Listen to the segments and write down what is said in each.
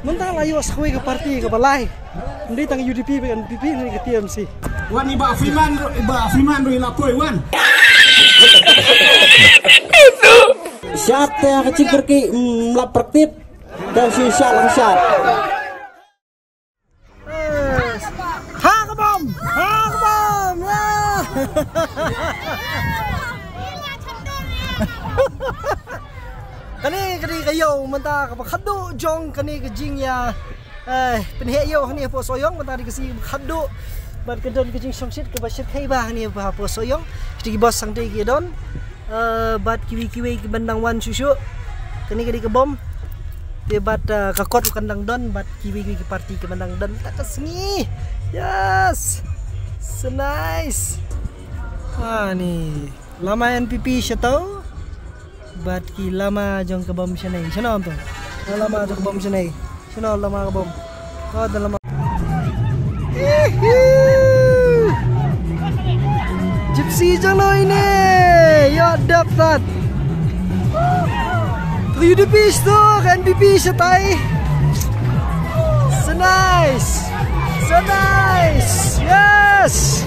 Mentang layu sekui ke parti ke balai. Ndi tang UDP dengan PP ni ke TMC. Wan iba Freeman ru lapoi wan. Siapa yang kecil pergi melapertip dan sisa langsat. Ha kebom. Kani kayo menta ka khadu jong kani ke jing ya penhe yo ni po soyong menta di kasi khadu bar ke don ke jing songsit ke basit kai ba ni ba po soyong di bos sang dei ke don bat kiwi ke bandang wan susu kani ke bom te bat ka kot kandang don bat kiwi ke parti ke bandang don tak kesengi. Yes, so nice. Ni lama NPP syatau bat ki lama jong ke bom syanai. Syano tu. Lama jong ke bom syanai. Syano lama ke bom. Kau dah lama. Gypsy jong lo ini. Ya dapat. UDP tu kan NPP syatai. So nice. So nice. Yes.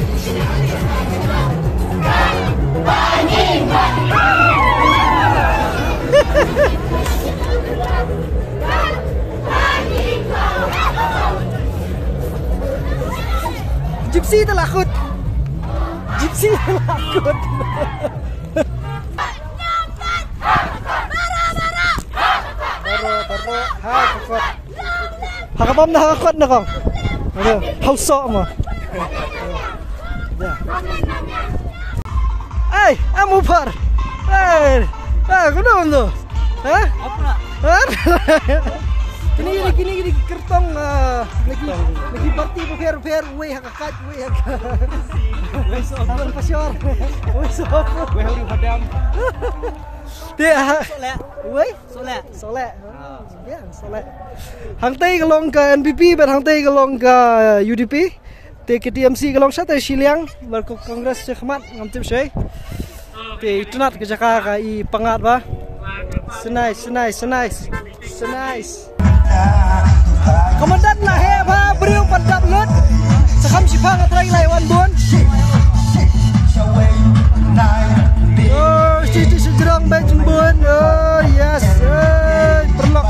Gypsy terlakut. Gypsy terlakut. Baro. Hakot. Hakapam na hakot na kong. Ano? Hauso mo. Ay, amo par. Ay, kuno mo. Ha? Kini kertong lagi party fair we hakakat we pasyor. We huru hadam. Dia soleh. Ya, soleh. Hang tei kelong ke NPP ber hang tei kelong ke UDP. Te ke TMC kelong sa te Shiliang ber kongres khmat ngam tip sei. Te tunat ke Jakarta i pangat ba. So nice. Komandan lah he ba beriung padap lut. Sakam sipang atrai lai wan bun. Oh, cici sejerang baik jembun. Oh, yes. Perlok.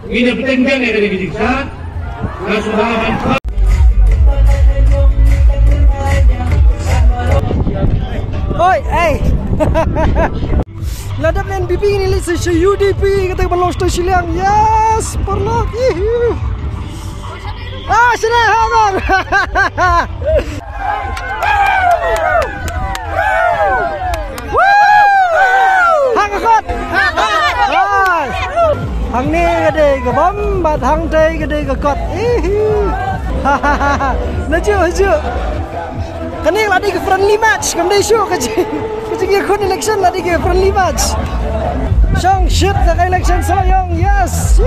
Ini penting kan ya dari Bijiksa. Kasudahan. Oi, Ladap NPP ini list se UDP kata balong stasiun Shiliang. Yes, perlok. Sini hamar. Hangkot. Hang ni gede ke bom, bat hang tei gede ke kot. Laju. Kani lagi ke friendly match, kamdai show kecing ikut election lagi ke friendly match. Shong shit ke election sayang, yes.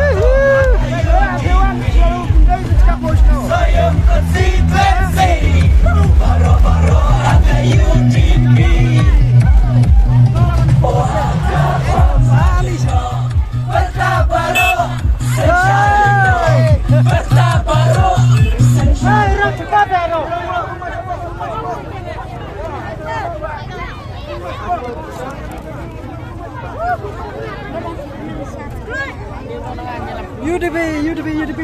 UDP.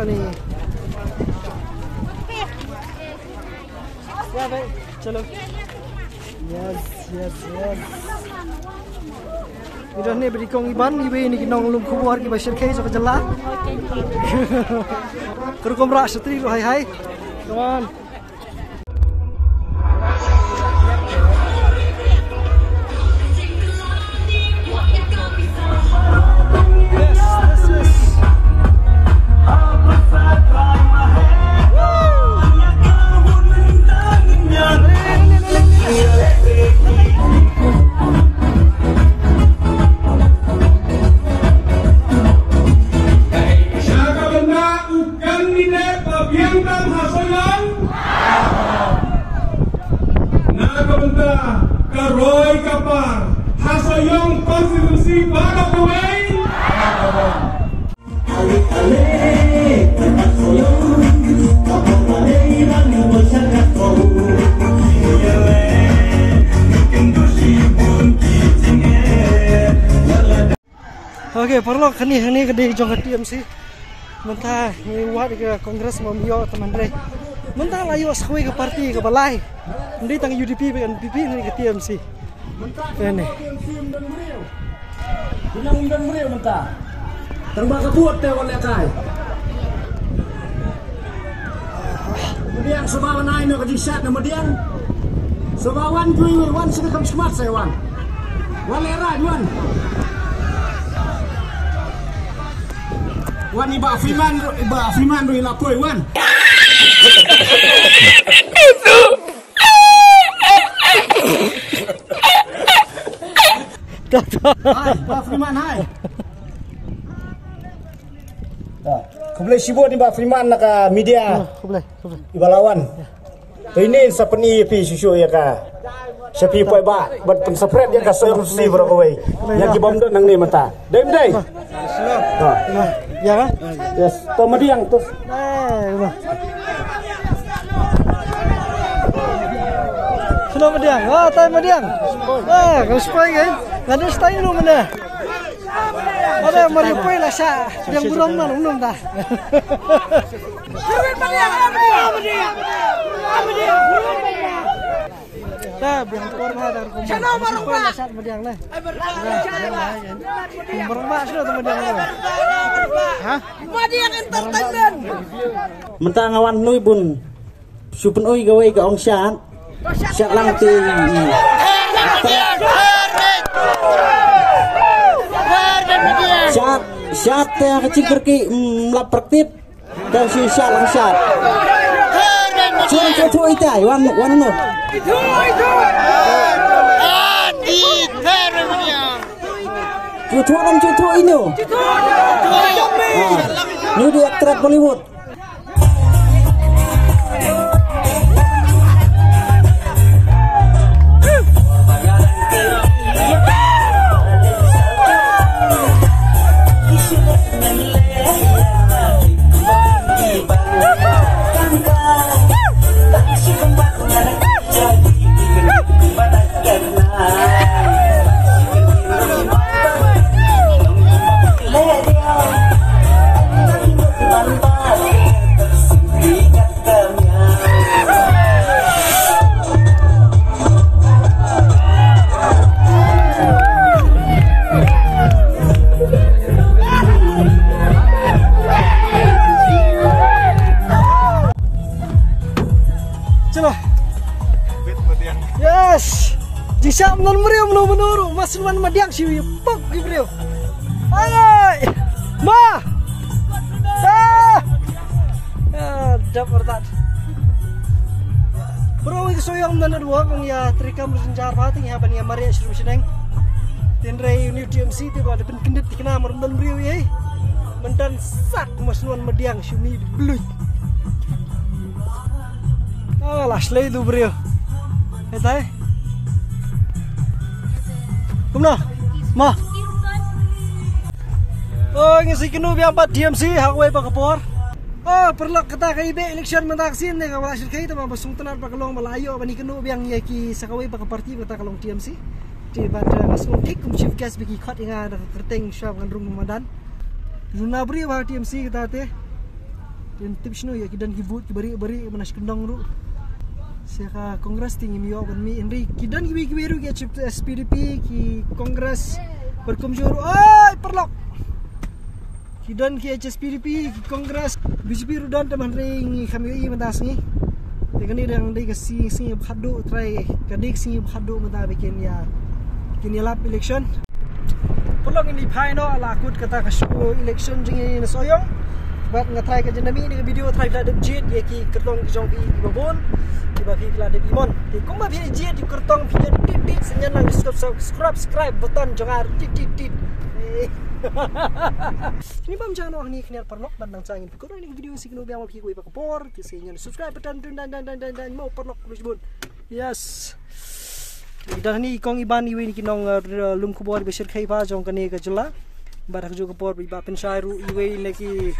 Ni. Ya baik, चलो. Yes. Idan ni beri kong iban ibe ni kinong lum kubuar ki bashir khay so kajalla. Kurkom ra satri ro hai. Come on. Karoy kapar Hasoyong konstitusi baru kuway Oke, perlu kani ke jong TMC. Mentah ni wat ke kongres memio teman re. Mentah layu askhoi ke parti ke balai. Ndi tang UDP dan PP ni ke TMC. Ini. Bilang dan beliau mentah. Terbang kebuat teh oleh kai. Kemudian sebawan naik nak jisat kemudian sebawan kuih wan sedekam smart saya wan. Wan era wan. Wan iba Freeman ru lapoi wan. Hai, Pak Freeman hai. Dah, keboleh sibuk ni Pak Freeman nak media. Keboleh. Ibalawan. Ini sapeni pi susu ya ka. Sepi poi ba, bat pensepret dia ka solusi berapa yang kibom do nang ni mata. Dai. Ya kan? Yes, to madiang tu. Sudah madiang. Tai madiang. Kalau spy kan. Ngada stay lu mana? Ada mari poi lah sa. Yang burung mana umum dah. Madiang. Dah biang korma ada rumah. Channel barang lah sa madiang lah. Barang mak sudah madiang. Hah? Madiang entertainment. Mentang ngawan nui bun. Supen oi gawe ke ong syat. Syat lang ti. Syat yang kecil pergi melap pertip dan si syat lang syat. Cuy itu wan no. Cuy ini. Ini dia aktris Bollywood. Yes. Jisa menon meriu menuru masluan madiang si pok gibriu. Ay. Ma. Dapat. Bro itu soyang menon dua kang ya trikam senjar pati ya bani Maria Shru Seneng. Tinrei New TMC tu ada kendit dikena menon meriu ye. Mendan sak masluan madiang syumi bluy. Alah slay tu beriu. Etai. Kumna, ma. Oh, ngisi kenu biang pat DMC hakway pakapor. Oh, perlu kata kaibe election mentaksin ne kawala sirkai ta mabasung tanar pakalong malayo bani kenu biang yaki sakaway pakaparti kata kalong DMC. Di pada masung tik kum chief guest bagi khot inga da kerteng syab kan rung Ramadan. Luna beri wa DMC kita te. Dan tipsno yaki dan gibut bari manas kendang ru. Siapa kongres tinggi mio ban mi Henry kidan gibi kiberu ki SPDP ki kongres berkumjuru perlok kidan ki HSPDP ki kongres BJP rudan teman ring kami mentas ni dengan ni yang dia kasi khadu try kadik sing khadu mata bikin ya kini lap election perlok ini final lakut kata kasu election jing ni soyong buat ngatrai ka jenami ni video try la dek jet ye ki kertong jong ki babon ki ba fi la dek imon ti kum ba fi jet di kertong video tit senyan nang subscribe button jangar tit ini bam jangan ni kena perlok bandang cangin ko ni video si keno biang ki ko iba kapor ti senyan subscribe button dan mau perlok bun yes dan ni kong iban iwi ni kinong lum kubor besir khaiba jong kane ka jula barak jo kapor iba pensairu iwi leki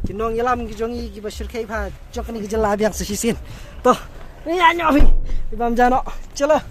kinong yalam ki jongi ki basir khaiba jong kane ka jula biang sesisin to ni anyo fi ibam jano chalo